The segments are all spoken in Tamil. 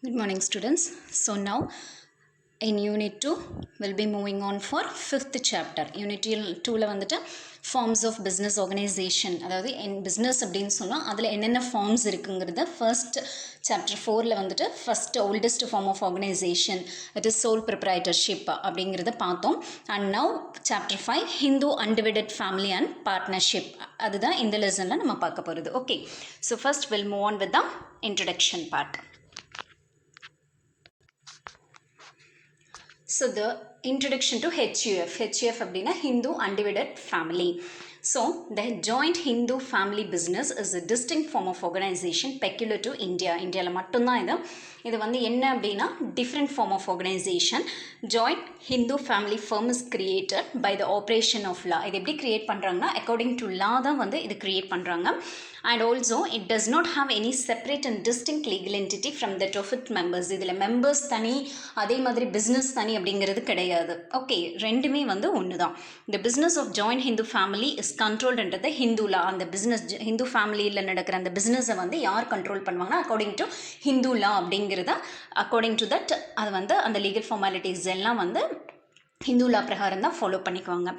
Good morning, students. So now in unit 2 we'll be moving on for 5th chapter. Unit 2 ல வந்துட்டு forms of business organization, அதாவது in business அப்படின்னு சொன்னால் அதில் என்னென்ன ஃபார்ம்ஸ் இருக்குங்கிறத ஃபர்ஸ்ட் சாப்டர் 4ல் வந்துட்டு first oldest form of organisation it is sole proprietorship அப்படிங்கிறத பார்த்தோம். And now chapter 5 Hindu undivided family and partnership, அதுதான் இந்த லெசனில் நம்ம பார்க்க போகிறது. Okay, so first will move on with the introduction part. So the introduction to HUF. HUF அப்படின்னா Hindu Undivided Family. So the joint Hindu family business is a distinct form of organization peculiar to India. இந்தியாவில் மட்டும்தான் இது வந்து என்ன அப்படின்னா different form of organization. Joint Hindu family firm is created by the operation of law. இது எப்படி create பண்ணுறாங்கன்னா according to law தான் வந்து இது create பண்ணுறாங்க. And also it does not have any separate and distinct legal entity from that of its members. இதில் members தனி, அதே மாதிரி business தனி அப்படிங்கிறது கிடையாது. ஓகே, ரெண்டுமே வந்து ஒன்று தான். The business of joint Hindu family is controlled under the Hindu law. அந்த business Hindu ஃபேமிலியில் நடக்கிற அந்த பிஸ்னஸை வந்து யார் கண்ட்ரோல் பண்ணுவாங்கன்னா according to Hindu law அப்படிங்கிறத according to that அது வந்து அந்த legal formalities எல்லாம் வந்து Hindu law பிரகாரம் தான் ஃபாலோ பண்ணிக்குவாங்க.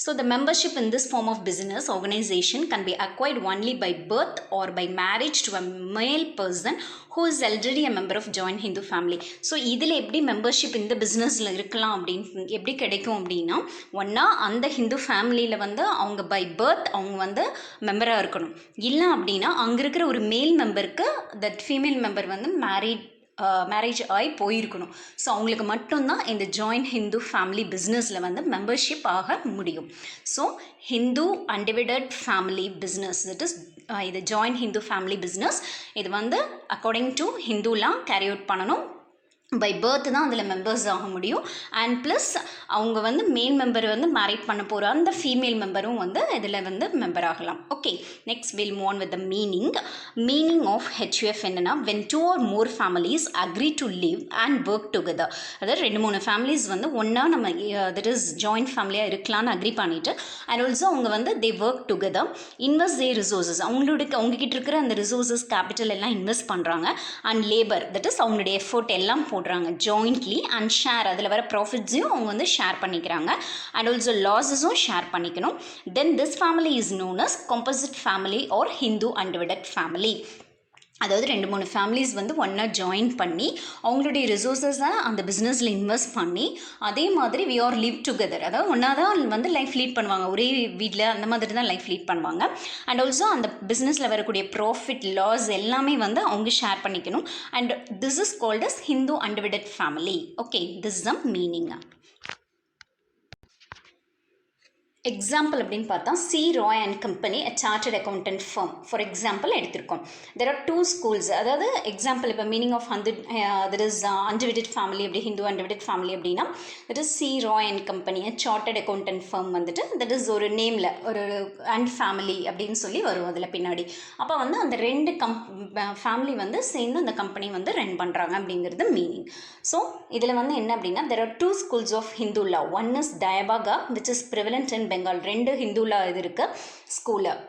So the membership in this form of business organisation can be acquired only by birth or by marriage to a male person who is already a member of joint Hindu family. So இதில் எப்படி மெம்பர்ஷிப் இந்த பிஸ்னஸில் இருக்கலாம் அப்படின்னு எப்படி கிடைக்கும் அப்படின்னா, ஒன்றா அந்த ஹிந்து ஃபேமிலியில் வந்து அவங்க பை பர்த் அவங்க வந்து மெம்பராக இருக்கணும். இல்லை அப்படின்னா அங்கே இருக்கிற ஒரு மேல் மெம்பருக்கு தட் ஃபீமேல் மெம்பர் வந்து மேரேஜ் ஆகி போயிருக்கணும். ஸோ அவங்களுக்கு மட்டும்தான் இந்த ஜாயின்ட் ஹிந்து ஃபேமிலி பிஸ்னஸில் வந்து மெம்பர்ஷிப் ஆக முடியும். So Hindu undivided family business, that is இது ஜாயின்ட் ஹிந்து ஃபேமிலி பிஸ்னஸ், இது வந்து அக்கார்டிங் டு ஹிந்துலாம் கேரி அவுட் பண்ணணும். பை பர்த் தான் அதில் மெம்பர்ஸ் ஆக முடியும். அண்ட் ப்ளஸ் அவங்க வந்து மெயின் மெம்பர் வந்து மேரேஜ் பண்ண போகிற அந்த ஃபீமேல் மெம்பரும் வந்து இதில் வந்து மெம்பர் ஆகலாம். Okay, next will move on with the meaning of HUF என்னென்னா, when 2 or more families agree to live and work together. அதாவது 2-3 ஃபேமிலிஸ் வந்து ஒன்றா நம்ம தட் இஸ் ஜாயின்ட் ஃபேமிலியாக இருக்கலான்னு அக்ரி பண்ணிவிட்டு, அண்ட் ஆல்சோ அவங்க வந்து தே ஒர்க் டுகெதர், இன்வெஸ்ட் தே ரிசோர்ஸஸ், அவங்ககிட்ட இருக்கிற அந்த ரிசோர்ஸஸ் கேபிட்டல் எல்லாம் இன்வெஸ்ட் பண்ணுறாங்க. அண்ட் லேபர், தட் இஸ் அவங்களுடைய எஃபோர்ட் எல்லாம் ஜாயிண்ட்லி அண்ட் ஷேர், அதில் வர ப்ராஃபிட்ஸையும் அவங்க வந்து ஷேர் பண்ணிக்கிறாங்க. அண்ட் ஆல்சோ லாஸஸும் ஷேர் பண்ணிக்கணும். Then this family is known as composite family or Hindu undivided family. அதாவது 2-3 ஃபேமிலிஸ் வந்து ஒன்றா ஜாயின் பண்ணி அவங்களுடைய ரிசோர்ஸஸை அந்த பிஸ்னஸில் இன்வெஸ்ட் பண்ணி, அதே மாதிரி வி ஆர் லிவ் டுகெதர், அதாவது ஒன்றா தான் வந்து லைஃப் லீட் பண்ணுவாங்க, ஒரே வீட்டில் அந்த மாதிரி தான் லைஃப் லீட் பண்ணுவாங்க. அண்ட் ஆல்சோ அந்த பிஸ்னஸில் வரக்கூடிய ப்ராஃபிட் லாஸ் எல்லாமே வந்து அவங்க ஷேர் பண்ணிக்கணும். And this is called as Hindu undivided family. Okay, this is the meaning. Example அப்படின்னு பார்த்தா C Roy and company a chartered accountant firm for example எடுத்திருக்கோம். There are 2 schools. அதாவது எக்ஸாம்பிள் இப்போ meaning of that is undivided family, அப்படி ஹிந்து அன்டிவைடட் ஃபேமிலி அப்படின்னா that is C Roy and company a chartered accountant firm வந்துட்டு தட் இஸ் ஒரு நேமில் ஒரு அண்ட் ஃபேமிலி அப்படின்னு சொல்லி வரும் அதில் பின்னாடி. அப்போ வந்து அந்த 2 ஃபேமிலி வந்து சேர்ந்து அந்த கம்பெனி வந்து ரன் பண்ணுறாங்க அப்படிங்கிறது மீனிங். ஸோ இதில் வந்து என்ன அப்படின்னா, there are 2 schools of Hindu law. One is Dayabaga, which is prevalent in Bengal. 2 ஹிந்துலா இது இருக்குது ஸ்கூலில்.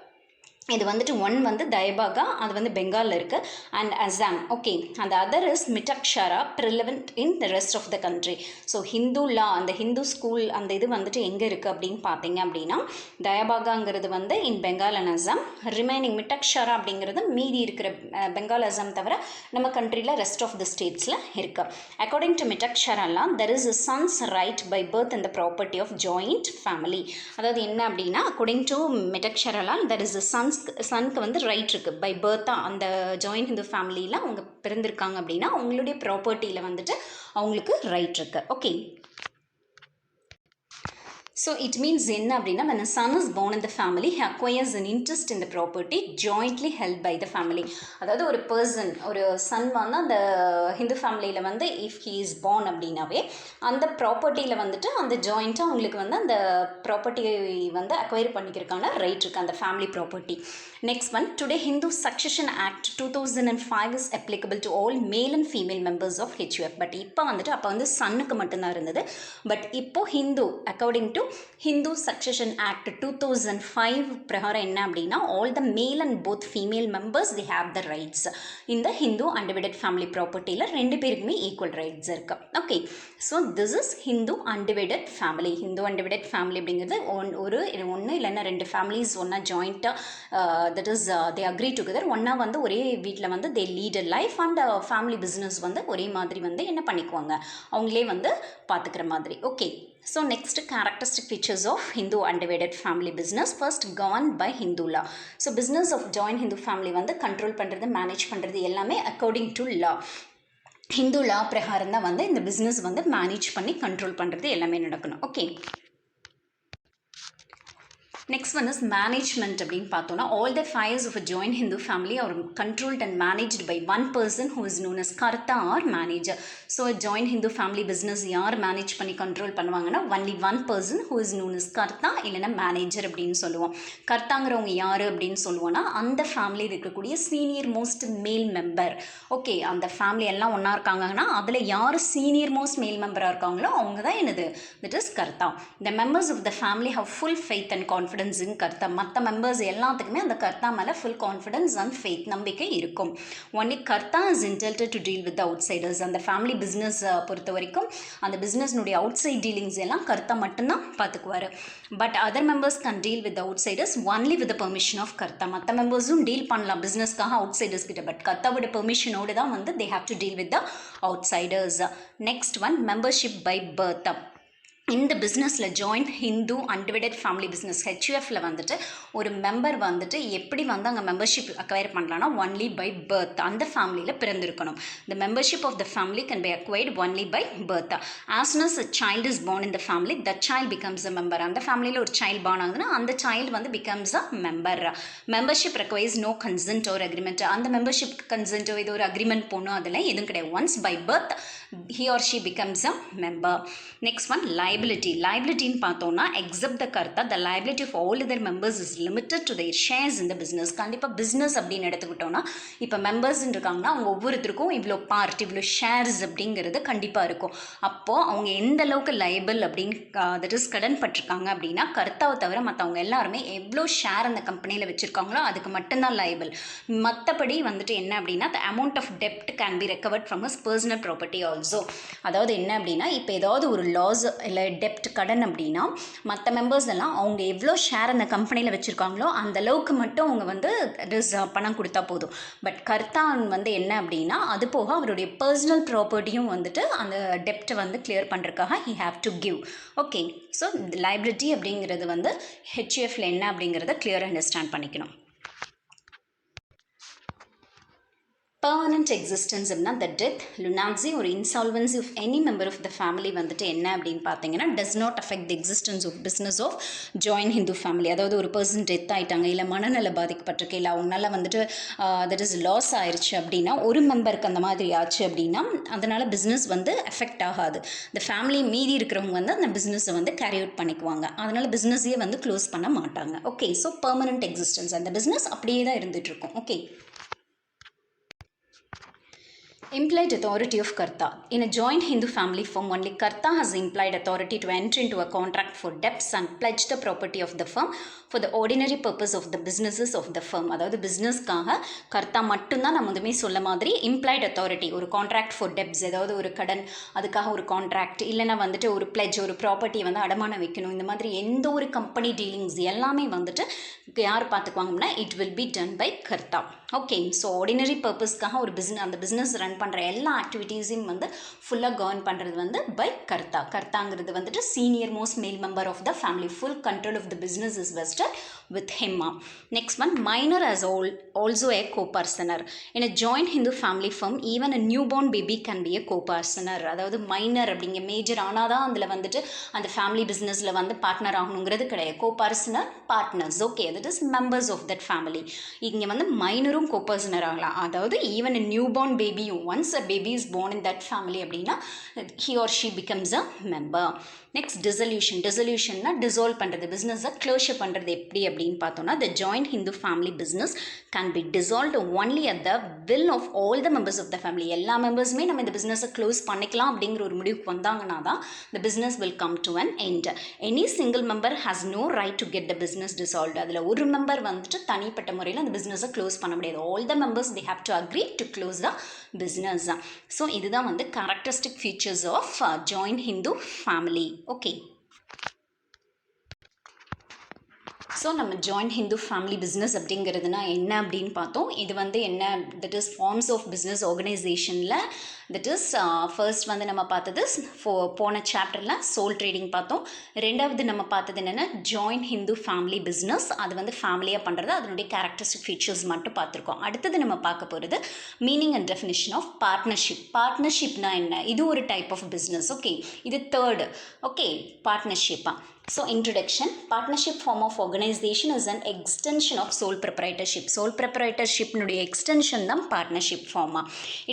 இது வந்துட்டு ஒன் வந்து தயபாகா, அது வந்து பெங்காலில் இருக்குது, அண்ட் அசாம். ஓகே, அந்த other is Mitakshara, prevalent in the rest of the country. So ஹிந்துலா அந்த ஹிந்து ஸ்கூல் அந்த இது வந்துட்டு எங்கே இருக்குது அப்படின்னு பார்த்தீங்க அப்படின்னா, தயபாகாங்கிறது வந்து இன் பெங்கால் அண்ட் அசாம், ரிமைனிங் மிட்டக்ஷரா அப்படிங்கிறது மீதி இருக்கிற பெங்கால் அசாம் தவிர நம்ம கண்ட்ரியில் ரெஸ்ட் ஆஃப் த ஸ்டேட்ஸில் இருக்குது. அக்கார்டிங் டு மிட்டக்ஷராலாம் there is a sons right by birth and the property of joint family. அதாவது என்ன அப்படின்னா, அக்கார்டிங் டு மிட்டக்ஷராலாம் தெர் இஸ் அ சனுக்கு வந்து ரைட் இருக்குது பை பர்த்தாக, அந்த ஜாயின்ட் ஹிந்து ஃபேமிலியில் அவங்க பிறந்திருக்காங்க அப்படின்னா அவங்களுடைய ப்ராப்பர்ட்டியில் வந்துட்டு அவங்களுக்கு ரைட் இருக்குது. ஓகே, ஸோ இட் மீன்ஸ் என்ன அப்படின்னா, when a son is born in the family, he acquires an interest in the property jointly held by the family. அதாவது ஒரு பர்சன், ஒரு சன் வந்து அந்த ஹிந்து ஃபேமிலியில் வந்து இஃப் ஹீ இஸ் பார்ன் அப்படின்னாவே அந்த ப்ராப்பர்ட்டியில் வந்துட்டு அந்த ஜாயிண்ட்டாக அவங்களுக்கு வந்து அந்த ப்ராப்பர்ட்டியை வந்து அக்வயர் பண்ணிக்கிறதுக்கான ரைட் இருக்குது, அந்த family property. Next one, today Hindu Succession Act 2005 is applicable to all male and female members of HUF. But இப்போ வந்துட்டு அப்போ வந்து சன்னுக்கு மட்டும்தான் இருந்தது. பட் இப்போ Hindu according to Hindu succession act 2005 பிரகாரம் என்ன அப்படின்னா all the male and both female members they have the rights. இந்த ஹிந்து அன்டிவைடட் ஃபேமிலி ப்ராப்பர்ட்டியில் ரெண்டு பேருக்குமே ஈக்குவல் ரைட்ஸ் இருக்கு. Okay, so this is Hindu undivided family. Hindu undivided family அப்படிங்கிறது ஒன்று இல்லைன்னா ரெண்டு ஃபேமிலிஸ் ஒன்றா ஜாயிண்ட்டாக that is they agree together ஒன்றா வந்து ஒரே வீட்டில் வந்து they lead a life and family business வந்து ஒரே மாதிரி வந்து என்ன பண்ணிக்குவாங்க, அவங்களே வந்து பார்த்துக்கிற மாதிரி. Okay, so next characteristic features of Hindu undivided family business. First, governed by Hindu law. So business of joint Hindu family வந்து கண்ட்ரோல் பண்ணுறது மேனேஜ் பண்ணுறது எல்லாமே according to law. ஹிந்து லா பிரகாரம் தான் வந்து இந்த பிஸ்னஸ் வந்து மேனேஜ் பண்ணி கண்ட்ரோல் பண்ணுறது எல்லாமே நடக்கணும். Okay, next one is management அப்படின்னு பார்த்தோன்னா all the affairs of a joint Hindu family are controlled and managed by one person who is known as karta or manager. So joint Hindu family business யார் மேனேஜ் பண்ணி கண்ட்ரோல் பண்ணுவாங்கன்னா only one person who is known as karta இல்லைன்னா மேனேஜர் அப்படின்னு சொல்லுவோம். கர்த்தாங்கிறவங்க யார் அப்படின்னு சொல்லுவோன்னா அந்த ஃபேமிலியில் இருக்கக்கூடிய senior most male member. Okay, அந்த ஃபேமிலி எல்லாம் ஒன்றா இருக்காங்கன்னா அதில் யார் சீனியர் மோஸ்ட் மேல் மெம்பராக இருக்காங்களோ அவங்க தான் என்னது, தட் இஸ் கர்த்தா. the members of the family have full faith and confidence in கர்த்தா. மற்ற மெம்பர்ஸ் எல்லாத்துக்குமே அந்த கர்த்தா மேலே ஃபுல் கான்ஃபிடன்ஸ் அண்ட் ஃபெய்த் நம்பிக்கை இருக்கும். ஒன்லி கர்த்தா is entitled to deal with the outsiders. அந்த ஃபேமிலி பிஸ்னஸ் பொறுத்த வரைக்கும் அந்த பிஸ்னஸ்னுடைய அவுட் சைட் டீலிங்ஸ் எல்லாம் கர்த்தா மட்டும்தான் பார்த்துக்குவார். But other members can deal with outsiders only with permission of karta. மற்ற மெம்பர்ஸும் டீல் பண்ணலாம் பிஸ்னஸ்க்காக அவுட்சைடர்ஸ் கிட்ட, பட் கர்த்தாவோட பெர்மிஷனோடு தான் வந்து they have to deal with the outsiders. Next one, membership by birth. இந்த பிஸ்னஸில் joint Hindu undivided family business ஹெச்யூஎஃப்ல வந்துட்டு ஒரு மெம்பர் வந்துட்டு எப்படி வந்து அங்கே மெம்பர்ஷிப் அக்வயர் பண்ணலான்னா ஒன்லி பை பர்த், அந்த ஃபேமிலியில் பிறந்திருக்கணும். The membership of the family can be acquired only by birth. As soon as a child is born in the family, that child becomes a member. அந்த ஃபேமிலியில் ஒரு சைல்டு பார்ன் ஆகுதுன்னா அந்த சைல்டு வந்து becomes a member. Membership requires no consent ஒரு அக்ரிமெண்ட். அந்த மெம்பர்ஷிப் கன்சென்ட்டோ இது ஒரு அக்ரிமெண்ட் போகணும் அதெல்லாம் எதுவும் கிடையாது. Once by birth he or she becomes a member. Next one, liability. Liability in பார்த்தோம்னா except the கர்த்தா, the liability of all other members is limited to their shares in the business. கண்டிப்பாக பிஸ்னஸ் அப்படின்னு எடுத்துக்கிட்டோம்னா இப்போ மெம்பர்ஸ் இருக்காங்கன்னா அவங்க ஒவ்வொருத்தருக்கும் இவ்வளோ பார்ட் இவ்வளோ ஷேர்ஸ் அப்படிங்கிறது கண்டிப்பாக இருக்கும். அப்போது அவங்க எந்த அளவுக்கு லைபிள் அப்படின்னு தட் இஸ் கடன் பட்டிருக்காங்க அப்படின்னா கர்த்தாவை தவிர மற்றவங்க எல்லாருமே எவ்வளோ ஷேர் அந்த கம்பெனியில் வச்சுருக்காங்களோ அதுக்கு மட்டும்தான் லைபிள். மற்றபடி வந்துட்டு என்ன அப்படின்னா the amount of debt can be recovered from his personal property also. அதாவது என்ன அப்படின்னா இப்போ ஏதாவது ஒரு லாஸ் இல்லை டெப்ட் கடன் அப்படின்னா மற்ற மெம்பர்ஸ் எல்லாம் அவங்க எவ்வளோ ஷேர் அந்த கம்பெனியில் வச்சுருக்காங்களோ அந்த அளவுக்கு மட்டும் அவங்க வந்து பணம் கொடுத்தா போதும். பட் கர்த்தான் வந்து என்ன அப்படின்னா அது போக அவருடைய பர்சனல் ப்ராப்பர்ட்டியும் வந்துட்டு அந்த டெப்ட்டை வந்து கிளியர் பண்ணுறதுக்காக he have to give. Okay, so liability அப்படிங்கிறது வந்து ஹெச்யூஎஃப்ல என்ன அப்படிங்கிறத கிளியராக அண்டர்ஸ்டாண்ட் பண்ணிக்கணும். permanent existence அப்படின்னா the death, lunacy or insolvency of any member of the family வந்துட்டு என்ன அப்படின்னு பார்த்தீங்கன்னா does not affect the existence of business of joint Hindu family. அதாவது ஒரு பர்சன் டெத் ஆகிட்டாங்க இல்லை மனநல பாதிக்கப்பட்டிருக்கு இல்லை அவங்களால வந்துட்டு தட் இஸ் லாஸ் ஆயிடுச்சு அப்படின்னா ஒரு மெம்பருக்கு அந்த மாதிரி ஆச்சு அப்படின்னா அதனால் பிஸ்னஸ் வந்து எஃபெக்ட் ஆகாது. இந்த ஃபேமிலி மீதி இருக்கிறவங்க வந்து அந்த பிஸ்னஸை வந்து கேரி அவுட் பண்ணிக்குவாங்க. அதனால் பிஸ்னஸையே வந்து க்ளோஸ் பண்ண மாட்டாங்க. ஓகே, ஸோ பெர்மனன்ட் எக்ஸிஸ்டன்ஸ் அந்த பிஸ்னஸ் அப்படியே தான் இருந்துகிட்ருக்கும். Okay, implied authority of Karta. In a joint Hindu family firm, only Karta has implied authority to enter into a contract for debts and pledge the property of the firm for the ordinary purpose of the businesses of the firm. அதாவது பிஸ்னஸ்க்காக கர்த்தா மட்டும்தான் நம்ம வந்துமே சொல்ல மாதிரி இம்ப்ளாய்ட் அத்தாரிட்டி. ஒரு கான்ட்ராக்ட் ஃபார் டெப்ஸ், ஏதாவது ஒரு கடன் அதுக்காக ஒரு கான்ட்ராக்ட் இல்லைனா வந்துட்டு ஒரு பிளெட்ஜ் ஒரு ப்ராப்பர்ட்டியை வந்து அடமானம் வைக்கணும். இந்த மாதிரி எந்த ஒரு கம்பெனி டீலிங்ஸ் எல்லாமே வந்துட்டு யார் பார்த்துக்குவாங்கன்னா it will be done by karta. Okay, so ordinary பர்பஸ்க்காக ஒரு அந்த பிஸ்னஸ் ரன் பண்ணுற எல்லா ஆக்டிவிட்டீஸையும் வந்து ஃபுல்லாக கவர்ன் பண்ணுறது வந்து பை கர்த்தா. கர்த்தாங்கிறது வந்துட்டு senior most male member of the family. Full control of the business is vested with him. Next one, minor as also a co-parsoner. In a joint Hindu family firm, even a newborn baby can be a co-parsoner. அதாவது மைனர் அப்படிங்க மேஜர் ஆனால் தான் அதில் வந்துட்டு அந்த ஃபேமிலி பிஸ்னஸில் வந்து பார்ட்னர் ஆகணுங்கிறது கிடையாது. co-parsoner partners. Okay, that is members of that family. இங்கே வந்து மைனரும் co-parsoner ஆகலாம். அதாவது ஈவன் நியூ பார்ன் பேபியும் once a baby is born in that family அப்படின்னா he or she becomes a member. Next டிசல்யூஷன்னா டிசால்வ் பண்ணுறது, பிஸ்னஸை க்ளோஷர் பண்ணுறது எப்படி அப்படின்னு பார்த்தோன்னா the joint Hindu family business can be dissolved only at the will of all the members of the family. எல்லா மெம்பர்ஸுமே நம்ம இந்த பிஸ்னஸை க்ளோஸ் பண்ணிக்கலாம் அப்படிங்கிற ஒரு முடிவுக்கு வந்தாங்கன்னா தான் the business will come to an end. Any single member has no right to get the business dissolved. அதில் ஒரு மெம்பர் வந்துட்டு தனிப்பட்ட முறையில் அந்த பிஸ்னஸை க்ளோஸ் பண்ண முடியாது. all the members they have to agree to close the business. So இதுதான் வந்து characteristic features of joint Hindu family. Okay, so நம்ம ஜாயிண்ட் ஹிந்து ஃபேமிலி பிஸ்னஸ் அப்படிங்கிறதுனா என்ன அப்படின்னு பார்த்தோம். இது வந்து என்ன, that is forms of business ஆர்கனைசேஷனில் தட் இஸ் ஃபர்ஸ்ட் வந்து நம்ம பார்த்தது போன சாப்டரில் சோல் ட்ரேடிங் பார்த்தோம். ரெண்டாவது நம்ம பார்த்தது என்னென்னா ஜாயிண்ட் ஹிந்து ஃபேமிலி பிஸ்னஸ், அது வந்து ஃபேமிலியாக பண்ணுறது, அதனுடைய கேரக்டரிஸ்டிக் ஃபீச்சர்ஸ் மட்டும் பார்த்துருக்கோம். அடுத்தது நம்ம பார்க்க போகிறது meaning and definition of partnership. பார்ட்னர்ஷிப்னா என்ன, இது ஒரு டைப் ஆஃப் பிஸ்னஸ். ஓகே, இது தேர்டு. ஓகே, பார்ட்னர்ஷிப்பா. So introduction, partnership form of organization is an extension of sole proprietorship. Sole proprietorship nude extension தான் partnership form.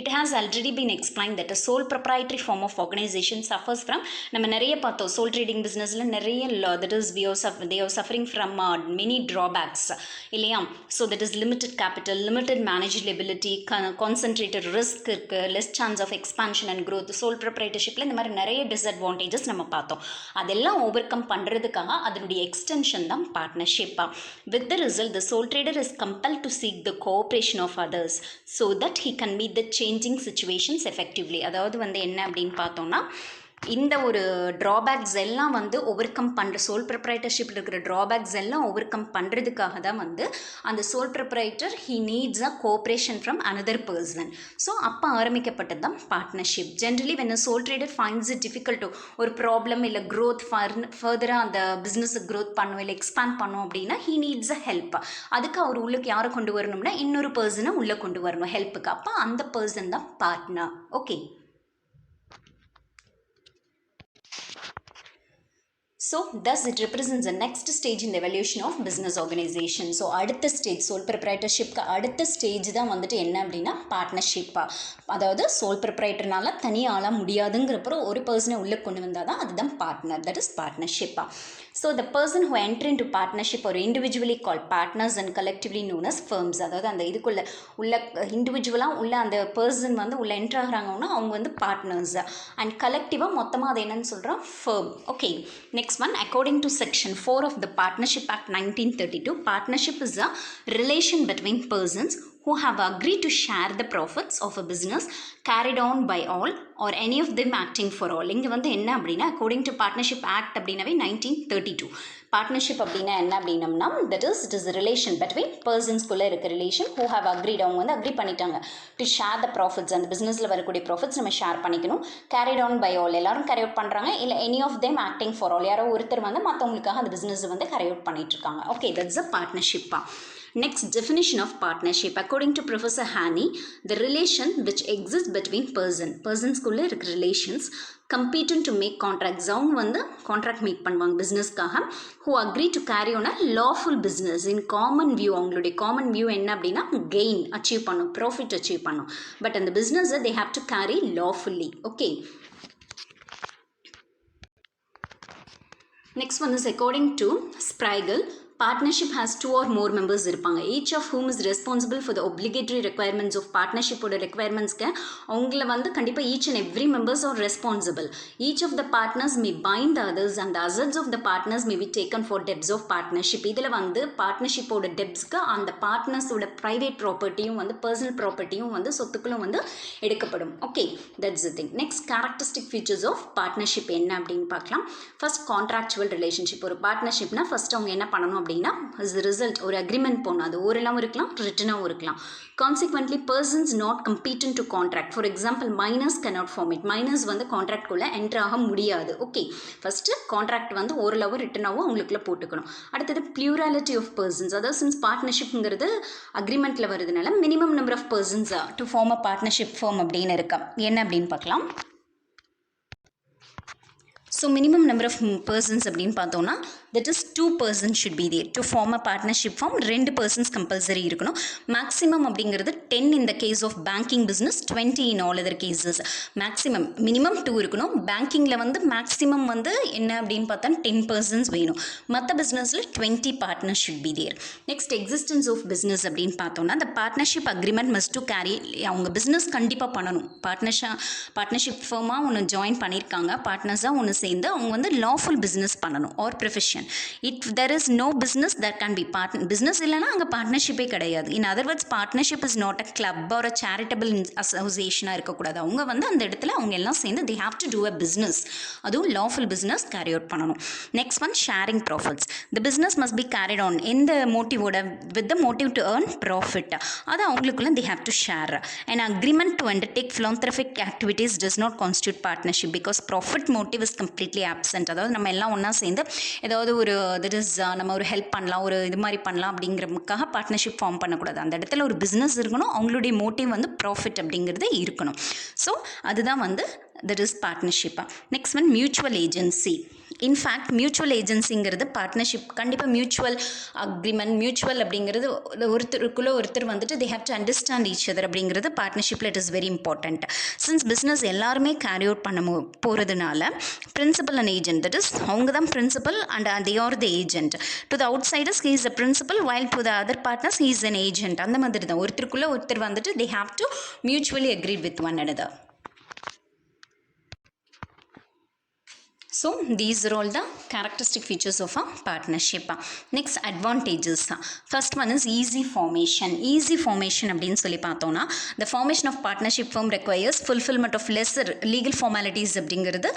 It has already been explained that a sole proprietary form of organization suffers from, நம்ம நிறைய பார்த்தோம் sole trading businessல நிறைய that is they are suffering from many drawbacks இல்லையா. So that is limited capital, limited manageability, concentrated risk இருக்கு, less chance of expansion and growth. Sole proprietorshipல இந்த மாதிரி நிறைய disadvantages நம்ம பார்த்தோம். அதெல்லாம் overcome பண்ணுறதுக்காக அதனுடைய எக்ஸ்டென்ஷன் தான் பார்ட்னர்ஷிப்பா. With the result the sole trader is compel to seek the cooperation of others so that he can meet the changing situations effectively. அதாவது வந்து என்ன அப்படின்னு பார்த்தோம்னா இந்த ஒரு ட்ராபேக்ஸ் எல்லாம் வந்து ஓவர் கம் பண்ணுற சோல் ப்ரொப்ரைட்டர்ஷிப்பில் இருக்கிற ட்ராபேக்ஸ் எல்லாம் ஓவர் கம் பண்ணுறதுக்காக தான் வந்து அந்த soul proprietor he needs a cooperation from another person. So அப்போ ஆரம்பிக்கப்பட்டது தான் partnership. Generally when a soul trader finds it difficult, ஒரு ப்ராப்ளம் இல்லை க்ரோத் ஃபர்தராக அந்த பிஸ்னஸை க்ரோத் பண்ணும் இல்லை எக்ஸ்பேண்ட் பண்ணும் அப்படின்னா ஹீ நீட்ஸ் அ ஹெல்ப். அதுக்கு அவர் உள்ளுக்கு யாரை கொண்டு வரணும்னா இன்னொரு பர்சனை உள்ளே கொண்டு வரணும் ஹெல்ப்புக்கு. அப்போ அந்த பர்சன் தான் partner. Okay, so thus it represents the next stage in the evolution of business organization. So அடுத்த ஸ்டேஜ் சோல் ப்ரொப்ரைட்டர்ஷிப்க்கு அடுத்த ஸ்டேஜ் தான் வந்துட்டு என்ன அப்படின்னா பார்ட்னர்ஷிப்பா. அதாவது சோல் ப்ரொப்ரைட்டர்னால தனியாளாக முடியாதுங்கிறப்போ ஒரு பர்சனை உள்ளே கொண்டு வந்தால் தான் அதுதான் பார்ட்னர், தட் இஸ் பார்ட்னர்ஷிப்பா. So the person who enter into partnership or individually called partners and collectively known as firms. அதாவது அந்த இதுக்குள்ள உள்ள இண்டிவிஜுவலாக உள்ள அந்த பர்சன் வந்து உள்ள என்ட்ரு ஆகிறாங்கன்னா அவங்க வந்து பார்ட்னர்ஸ், அண்ட் கலெக்டிவாக மொத்தமாக அது என்னன்னு சொல்கிறோம் firm. Okay, next one, according to section 4 of the Partnership Act 1932, partnership is a relation between persons who have agreed to share the profits of a business carried on by all or any of them acting for all. இங்கே வந்து என்ன அப்படின்னா according to Partnership Act அப்படின்னாவே 1932. பார்ட்னர்ஷிப் அப்படின்னா என்ன அப்படின்னம்னா that is it is relation between பர்சன்ஸ்குள்ளே இருக்க ரிலேஷன் ஹூ ஹேவ் அக்ரீட், அவங்க வந்து அக்ரி பண்ணிட்டாங்க டு ஷேர் த ப்ராஃபிட்ஸ், அந்த பிஸ்னஸில் வரக்கூடிய ப்ராஃபிட்ஸ் நம்ம ஷேர் பண்ணிக்கணும். கேரிட் ஆன் பை ஆல், எல்லாரும் கேரி அவுட் பண்ணுறாங்க, இல்லை any of them acting for all, யாரோ ஒருத்தர் வந்து மற்றவங்களுக்காக அந்த பிஸ்னஸை வந்து கேரி அவுட் பண்ணிட்டு இருக்காங்க. ஓகே, தட்ஸ் அ பார்ட்னர்ஷிப்பா. Next, definition of partnership. According to Professor Hani, the relation which exists between persons குள்ள இருக்க relations competing to make contracts. அவங்க வந்து கான்ட்ராக்ட் மேக் பண்ணுவாங்க பிஸ்னஸ்க்காக. who agree to carry on a lawful business in common view. அவங்களுடைய காமன் வியூ என்ன அப்படின்னா கெயின் அச்சீவ் பண்ணும், ப்ராஃபிட் அச்சீவ் பண்ணும். பட் அந்த பிஸ்னஸை they have to carry lawfully. Okay. Next one is according to Sprague, partnership has 2 or more members இருப்பாங்க, each of whom is responsible for the obligatory requirements of partnership ஓட requirementsக்கு அவங்கள வந்து கண்டிப்பாக each and every members are responsible. Each of the partners may bind the others and the assets of the partners may be taken for debts of partnership. இதில் வந்து பார்ட்னர்ஷிப்போட டெப்ஸ்க்கு அந்த பார்ட்னர்ஸோட ப்ரைவேட் ப்ராப்பர்ட்டியும் வந்து பர்சனல் ப்ராப்பர்ட்டியும் வந்து சொத்துக்களும் வந்து எடுக்கப்படும். Okay, that's the thing. Next, characteristic features of partnership என்ன அப்படின்னு பார்க்கலாம். First, contractual relationship. ஒரு பார்ட்னர்ஷிப்னா ஃபர்ஸ்ட் அவங்க என்ன பண்ணணும் அப்படின்னா as a result ஒரு அக்ரிமெண்ட் போகணும், அது ஓரலாகவும் இருக்கலாம் ரிட்டனாகவும் இருக்கலாம். Consequently, persons not competent to contract. For example, minors cannot form it. Minors வந்து கான்ட்ராக்ட்குள்ளே என்ட்ரு ஆக முடியாது. ஓகே, ஃபஸ்ட்டு கான்ட்ராக்ட் வந்து ஓரளவு ரிட்டனாகவும் அவங்களுக்குள்ள போட்டுக்கணும். அடுத்தது பிளூராலிட்டி ஆஃப் பர்சன்ஸ். அதாவது சின்ஸ் பார்ட்னர்ஷிப்ங்கிறது அக்ரிமெண்ட்டில் வருதுனால minimum number of persons to form a partnership firm அப்படின்னு இருக்கா என்ன அப்படின்னு பார்க்கலாம். So minimum number of persons அப்படின்னு பார்த்தோன்னா that is 2 persons should be there to form a partnership form. 2 persons compulsory இருக்கணும். மேக்ஸிமம் அப்படிங்கிறது 10 in the case of banking business, 20 in all other cases. Maximum minimum 2 இருக்கணும். பேங்கிங்கில் வந்து மேக்ஸிமம் வந்து என்ன அப்படின்னு பார்த்தா 10 persons வேணும். மற்ற பிஸ்னஸில் 20 partners should be there. Next existence of business அப்படின்னு பார்த்தோன்னா the partnership agreement must to carry, அவங்க பிஸ்னஸ் கண்டிப்பாக பண்ணணும். பார்ட்னர்ஷிப் ஃபர்மாக ஒன்று ஜாயின் பண்ணியிருக்காங்க, பார்ட்னர்ஸாக ஒன்று சேர்ந்து அவங்க வந்து லாஃபுல் பிஸ்னஸ் பண்ணணும் R profession. If there is no business, there can be business இல்லைனா அங்கே பார்ட்னர்ஷிப்பே கிடையாது. In other words partnership is not a club or a charitable அசோசியேஷனாக இருக்கக்கூடாது. அவங்க வந்து அந்த இடத்துல அவங்க எல்லாம் சேர்ந்து they have to do a business, அதுவும் lawful business carry out பண்ணணும். Next one sharing profits. the business must be carried on எந்த மோட்டிவோட with the motive to earn profit, அது அவங்களுக்குள்ள they have to share. an agreement to undertake philanthropic activities does not constitute partnership because profit motive is completely absent. அதாவது நம்ம எல்லாம் ஒன்றா சேர்ந்து ஏதாவது ஒரு தட் இஸ் நம்ம ஒரு ஹெல்ப் பண்ணலாம், ஒரு இது மாதிரி பண்ணலாம் அப்படிங்கிறதுக்காக பார்ட்னர்ஷிப் ஃபார்ம் பண்ணக்கூடாது. அந்த இடத்துல ஒரு பிஸ்னஸ் இருக்கணும், அவங்களுடைய மோட்டிவ் வந்து ப்ராஃபிட் அப்படிங்கிறது இருக்கணும். ஸோ அதுதான் வந்து that is partnership. next one mutual agency. in fact mutual agencyங்கிறது பார்ட்னர்ஷிப் கண்டிப்பாக மியூச்சுவல் அக்ரிமெண்ட், மியூச்சுவல் அப்படிங்கிறது ஒருத்தருக்குள்ளே ஒருத்தர் வந்துட்டு they have to understand each other அப்படிங்கிறது பார்ட்னர்ஷிப்பில் it is very important. since business எல்லாருமே கேரி அவுட் பண்ண போகிறதுனால principal and agent, that is அவங்க தான் principal and they are the agent. to the outsiders he is the principal while to the other partners he is an agent. அந்த மாதிரி தான் ஒருத்தருக்குள்ளே ஒருத்தர் வந்துட்டு they have to mutually agree with one another. So these are all the characteristic features of a partnership. Next advantages. First one is easy formation. Easy formation அப்படின்னு சொல்லி பார்த்தோன்னா the formation of partnership firm requires fulfillment of lesser legal formalities அப்படிங்கிறது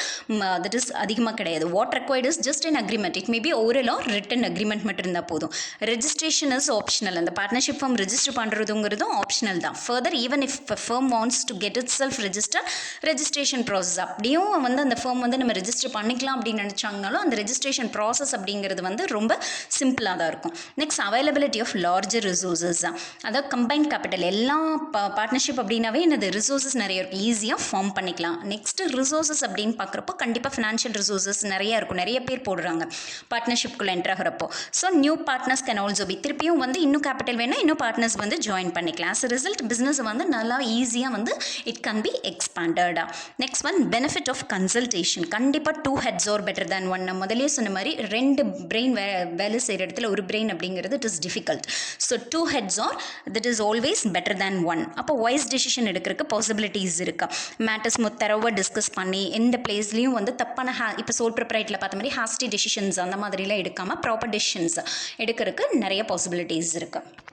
that is அதிகமாக கிடையாது. what required is just an agreement. it may be oral or written agreement மட்டும் இருந்தால் போதும். registration is optional. அந்த partnership firm register பண்ணுறதுங்கிறதும் ஆப்ஷனல் தான். further even if a firm wants to get itself registered, registration process அப்படியும் வந்து அந்த firm வந்து நம்ம ரெஜிஸ்டர் பண்ணிக்கலாம் அப்படின்னு நினச்சாங்கனாலும் அந்த ரெஜிஸ்ட்ரேஷன் ப்ராசஸ் அப்படிங்கிறது வந்து ரொம்ப சிம்பிளாக தான் இருக்கும். Next availability of larger resources. அதாவது கம்பைன்ட் கேபிட்டல் எல்லா பார்ட்னர்ஷிப் அப்படின்னாவே என்னது ரிசோர்ஸஸ் நிறைய இருக்கும், ஈஸியாக ஃபார்ம் பண்ணிக்கலாம். நெக்ஸ்ட் ரிசோர்ஸஸ் அப்படின்னு பார்க்குறப்போ கண்டிப்பாக ஃபினான்ஷியல் ரிசோர்ஸஸ் நிறைய இருக்கும், நிறைய பேர் போடுறாங்க பார்ட்னர்ஷிப்குள்ளே என்டர் ஆகிறப்போ. So new partners can also be, திருப்பியும் வந்து இன்னும் கேபிட்டல் வேணும், இன்னும் பார்ட்னர்ஸ் வந்து ஜாயின் பண்ணிக்கலாம். ஆஸ் ரிசல்ட் பிஸ்னஸ் வந்து நல்லா ஈஸியாக வந்து இட் கேன் பி எக்ஸ்பாண்டடா. Next one benefit of consultation. கண்டிப்பாக 2 heads are better than one. நம்ம முதலே சொன்ன மாதிரி 2 பிரெயின் வேலை செய்கிற இடத்துல ஒரு பிரெயின் அப்படிங்கிறது it is difficult. So 2 heads are that is always better than one. அப்போ வைஸ் டெசிஷன் எடுக்கிறதுக்கு பாசிபிலிட்டிஸ் இருக்கா. மேட்டர்ஸ் தரவாக டிஸ்கஸ் பண்ணி எந்த பிளேஸ்லையும் வந்து தப்பான இப்போ சோல் ப்ரிப்பரைட்டில் பார்த்த மாதிரி ஹாஸ்டி டெசிஷன்ஸ் அந்த மாதிரிலாம் எடுக்காமல் ப்ராப்பர் டெசிஷன்ஸ் எடுக்கிறதுக்கு நிறைய பாசிபிலிட்டிஸ் இருக்குது.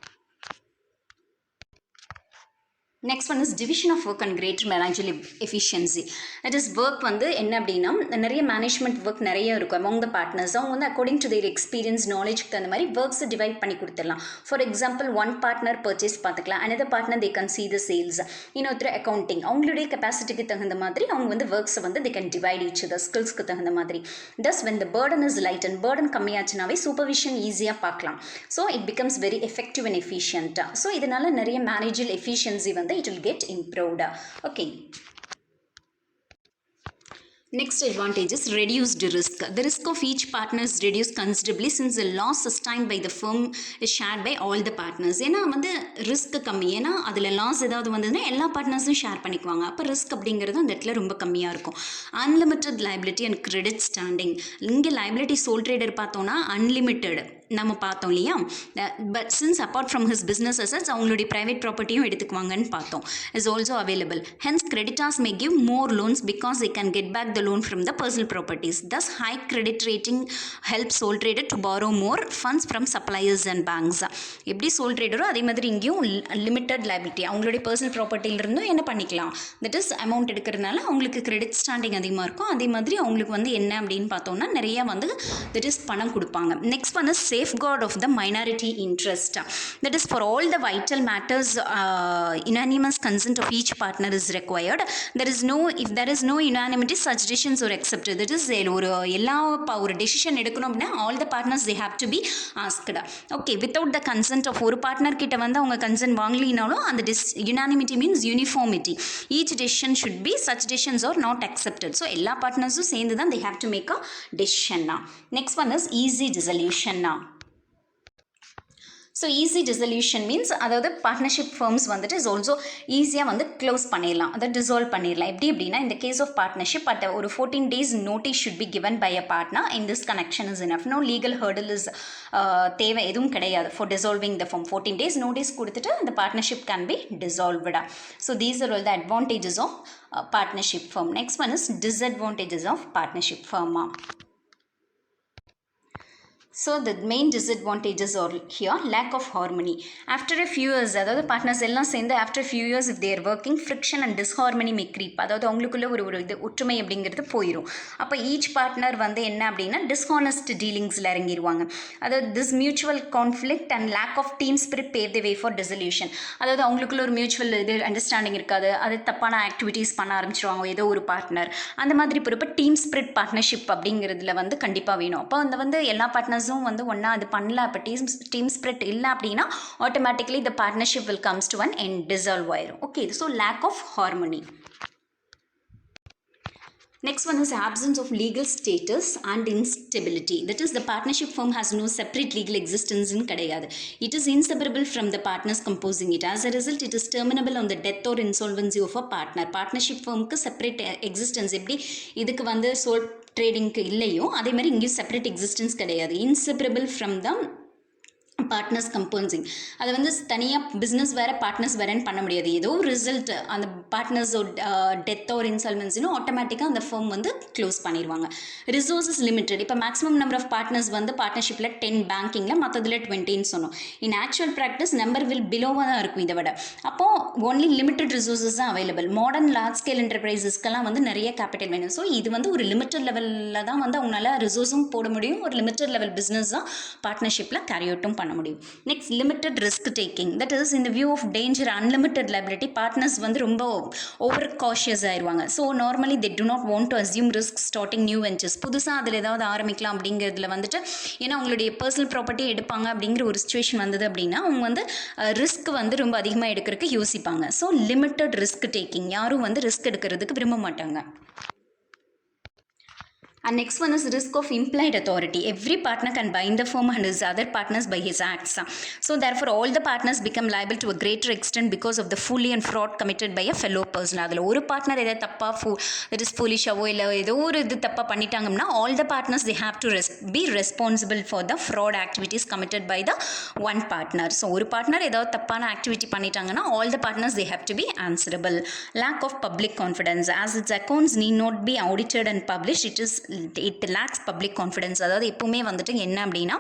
Next one is division of work and greater managerial efficiency. That is work வந்து என்ன அப்படின்னா நிறைய மேனேஜ்மெண்ட் ஒர்க் நிறைய இருக்கும் அமௌங் த பார்ட்னர்ஸ். அவங்க வந்து அக்கார்டிங் டு தேர் எக்ஸ்பீரியன்ஸ் நாலேஜ்க்கு அந்த மாதிரி ஒர்க்ஸை டிவைட் பண்ணி கொடுத்துடலாம். For example one partner purchase பார்த்துக்கலாம், another partner they can see the sales, இன்னொருத்தர் அக்கௌண்டிங். அவங்களுடைய கெப்பாசிட்டிக்கு தகுந்த மாதிரி அவங்க வந்து ஒர்க்ஸை வந்து they can divide each other ஸ்கில்ஸ்க்கு தகுந்த மாதிரி. thus when the burden is light and burden கம்மியாச்சுனாவே சூப்பர்விஷன் ஈஸியாக பார்க்கலாம். So it becomes very effective and efficient. So இதனால் நிறைய மேனேஜியல் எஃபிஷியன்சி வந்து it will get improved. Okay. Next advantage is reduced risk. The risk of each partner is reduced considerably since the loss sustained by the firm is shared by all the partners. ஏன்னா வந்து ரிஸ்க் கம்மி, ஏன்னா அதில் லாஸ் ஏதாவது வந்ததுன்னா எல்லா பார்ட்னர்ஸும் ஷேர் பண்ணிக்குவாங்க. அப்போ ரிஸ்க் அப்படிங்கிறது அந்த இடத்துல ரொம்ப கம்மியாக இருக்கும். Unlimited liability and credit standing. இங்கே லைபிலிட்டி சோல் ட்ரேடர் பார்த்தோன்னா அன்லிமிட்டட் நம்ம பார்த்தோம் இல்லையா. But since apart from his business assets அவங்களுடைய ப்ரைவேட் ப்ராப்பர்ட்டியும் எடுத்துக்குவாங்கன்னு பார்த்தோம். Is also available. Hence creditors May give more loans because they can get back the loan from the personal properties. Thus high credit rating helps sole trader to borrow more funds from suppliers and banks. எப்படி சோல் ட்ரேடரோ அதே மாதிரி இங்கேயும் லிமிட்டட் லைபிலிட்டி அவங்களுடைய பர்சனல் ப்ராப்பர்ட்டியிலிருந்தும் என்ன பண்ணிக்கலாம், தட் இஸ் அமௌண்ட் எடுக்கிறதுனால அவங்களுக்கு கிரெடிட் ஸ்டாண்டிங் அதிகமாக இருக்கும். அதே மாதிரி அவங்களுக்கு வந்து என்ன அப்படின்னு பார்த்தோம்னா நிறையா வந்து தட் இஸ் பணம் கொடுப்பாங்க. நெக்ஸ்ட் வந்து safeguard of the minority interest. That is, for all the vital matters, unanimous consent of each partner is required. If there is no unanimity, such decisions are accepted. That is, ஒரு decision எடுக்கணும் அப்படின்னா all the partners they have to be asked. Okay, without the consent of ஒரு partner கிட்ட வந்து அவங்க consent வாங்கலினாலும் அந்த unanimity means uniformity. Each decision should be, such decisions are not accepted. So எல்லா partnersம் சேர்ந்து தான் they have to make a decision. Next one is easy dissolution. So easy dissolution means அதாவது பார்ட்னர்ஷிப் ஃபர்ம்ஸ் வந்துட்டு இஸ் ஆல்சோ ஈஸியாக வந்து க்ளோஸ் பண்ணிடலாம், அதை டிசால்வ் பண்ணிடலாம். எப்படி அப்படின்னா, இந்த கேஸ் ஆஃப் பார்ட்னர்ஷிப் அட் ஒரு 14 days notice should be given by a partner. In this connection is enough. No legal hurdle is தேவை எதுவும் கிடையாது for dissolving the firm. 14 days notice கொடுத்துட்டு இந்த பார்ட்னர்ஷிப் கேன் பி டிசால்வ்டா. So these are all the advantages of partnership firm. Next one is disadvantages of partnership firm. So the main disadvantages are here, lack of harmony. After a few years, அதாவது பார்ட்னர்ஸ் எல்லாம் சேர்ந்து after a few years if they are working, friction and disharmony may creep. அதாவது அவங்களுக்குள்ள ஒரு இது ஒற்றுமை அப்படிங்கிறது போயிடும். அப்போ ஈச் பார்ட்னர் வந்து என்ன அப்படின்னா டிஸ்ஹானஸ்ட் டீலிங்ஸில் இறங்கிடுவாங்க. அதாவது this mutual conflict and lack of team spirit pave the way for dissolution. அதாவது அவங்களுக்குள்ள ஒரு மியூச்சுவல் இது அண்டர்ஸ்டாண்டிங் இருக்காது, அது தப்பான ஆக்டிவிட்டீஸ் பண்ண ஆரம்பிச்சிருவாங்க ஏதோ ஒரு பார்ட்னர். அந்த மாதிரி பொறுப்பு டீம் ஸ்பிரிட் பார்ட்னர்ஷிப் அப்படிங்கிறதுல வந்து கண்டிப்பாக வேணும். அப்போ அந்த வந்து எல்லா பார்ட்னர்ஸும் வந்து ஒன்றா அது பண்ணல, அப்போ டீம் ஸ்பிரிட் இல்லை அப்படின்னா automatically the partnership will comes to one and dissolve ஆயிரும். Okay, so lack of harmony. Next one is absence of legal status and instability. That is, the partnership firm has no separate legal existence in கிடையாது. It is inseparable from the partners composing it. As a result, it is terminable on the death or insolvency of a partner. Partnership firmக்கு separate existence எப்படி இதுக்கு வந்து சோல் ட்ரேடிங்க்கு இல்லையோ அதே மாதிரி இங்கேயும் செப்பரேட் எக்ஸிஸ்டன்ஸ் கிடையாது. Inseparable from the partners composing. அது வந்து தனியாக பிஸ்னஸ் வேறு பார்ட்னர்ஸ் வேறேன்னு பண்ண முடியாது. ஏதோ ரிசல்ட் அந்த பார்ட்னர்ஸோட டெத் ஒரு இன்சால்வன்சினும் ஆட்டோமேட்டிக்காக அந்த ஃபர்ம் வந்து க்ளோஸ் பண்ணிடுவாங்க. Resources limited. இப்போ மேக்ஸிமம் நம்பர் ஆஃப் பார்ட்னர்ஸ் வந்து பார்ட்னர்ஷிப்பில் 10, பேங்கிங்கில் மற்றதில் 20ன்னு சொன்னோம். In actual practice number will பிலோவாக தான் இருக்கும் இதை விட. அப்போது ஒன்லி லிமிட்டட் ரிசோர்ஸஸ் தான் அவைலபிள். மாடர்ன் லார்ஜ் ஸ்கேல் என்டர்பிரைசஸ்க்கெல்லாம் வந்து நிறைய கேபிட்டல் வேணும். ஸோ இது வந்து ஒரு லிமிட்டட் லெவலில் தான் வந்து அவங்களால ரிசோர்ஸும் போட முடியும். ஒரு லிமிட்டட் லெவல் பிஸ்னஸ் தான் பார்ட்னர்ஷிப்பில் கேரி அவுட்டும் பண்ண முடியும். Next, limited risk taking. That is in the view of danger unlimited liability. Partners வந்து ரொம்ப ஓவர் காஷியஸ் ஆயிடுவாங்க. So normally they do not want to assume risk starting new ventures. புதுசாக அதில் ஏதாவது ஆரம்பிக்கலாம் அப்படிங்கிறதுல வந்துட்டு ஏன்னா அவங்களுடைய பர்சனல் ப்ராப்பர்ட்டி எடுப்பாங்க அப்படிங்கிற ஒரு சுச்சுவேஷன் வந்தது அப்படின்னா அவங்க வந்து ரிஸ்க் வந்து ரொம்ப அதிகமாக எடுக்கிறதுக்கு யோசிப்பாங்க. ஸோ லிமிட்டட் ரிஸ்க் டேக்கிங், யாரும் வந்து ரிஸ்க் எடுக்கிறதுக்கு விரும்ப மாட்டாங்க. And next one is risk of implied authority. Every partner can bind the firm and his other partners by his acts. So therefore all the partners become liable to a greater extent because of the folly and fraud committed by a fellow person. அதில் ஒரு பார்ட்னர் எதாவது தப்பாக that is foolish-ஆவோ இல்லை ஏதோ ஒரு இது தப்பாக பண்ணிட்டாங்கன்னா all the partners they have to be responsible for the fraud activities committed by the one partner. So ஒரு பார்ட்னர் ஏதாவது தப்பான ஆக்டிவிட்டி பண்ணிட்டாங்கன்னா all the partners they have to be answerable. Lack of public confidence. As its accounts need not be audited and published, it lacks public confidence. அதாவது எப்பவுமே வந்துட்டு என்ன அப்படின்னா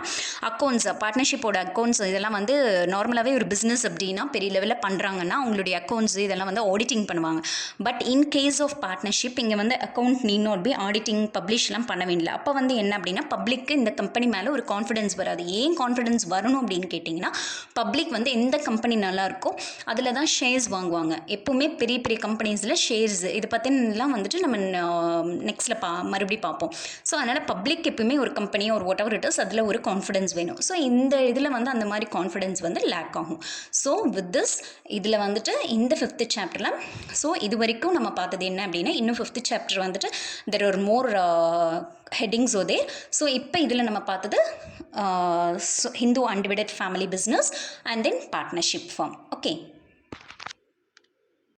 அக்கௌண்ட்ஸ், பார்ட்னர்ஷிப்போட அக்கௌண்ட்ஸ் இதெல்லாம் வந்து நார்மலாகவே ஒரு பிஸ்னஸ் அப்படின்னா பெரிய லெவலில் பண்ணுறாங்கன்னா அவங்களுடைய அக்கௌண்ட்ஸ் இதெல்லாம் வந்து ஆடிட்டிங் பண்ணுவாங்க. But in case of partnership இங்கே வந்து account need not be auditing பப்ளிஷ்லாம் பண்ண வேண்டிய. அப்போ வந்து என்ன அப்படின்னா பப்ளிக்கு இந்த கம்பெனி மேலே ஒரு கான்ஃபிடன்ஸ் வராது. ஏன் கான்ஃபிடன்ஸ் வரணும் அப்படின்னு கேட்டிங்கன்னா பப்ளிக் வந்து எந்த கம்பெனி நல்லாயிருக்கோ அதில் தான் ஷேர்ஸ் வாங்குவாங்க. எப்போவுமே பெரிய பெரிய கம்பெனிஸில் ஷேர்ஸ் இதை பற்றினலாம் வந்துட்டு நம்ம நெக்ஸ்ட்டில் மறுபடியும் பார்ப்போம். ஸோ அதனால் பப்ளிக் எப்பவுமே ஒரு கம்பெனியோ ஒரு வாட் எவர் இட் இஸ் அதில் ஒரு கான்ஃபிடன்ஸ் வேணும். ஸோ இந்த இதில் வந்து அந்த மாதிரி கான்ஃபிடன்ஸ் வந்து லேக் ஆகும். ஸோ வித் திஸ் இதில் வந்துட்டு இந்த 5th சாப்டரில் ஸோ இது வரைக்கும் நம்ம பார்த்தது என்ன அப்படின்னா இன்னும் 5th சாப்டர் வந்துட்டு தெர் ஆர் மோர் ஹெட்டிங்ஸ் ஓதே. ஸோ இப்போ இதில் நம்ம பார்த்தது Hindu undivided family business and then partnership firm. Okay.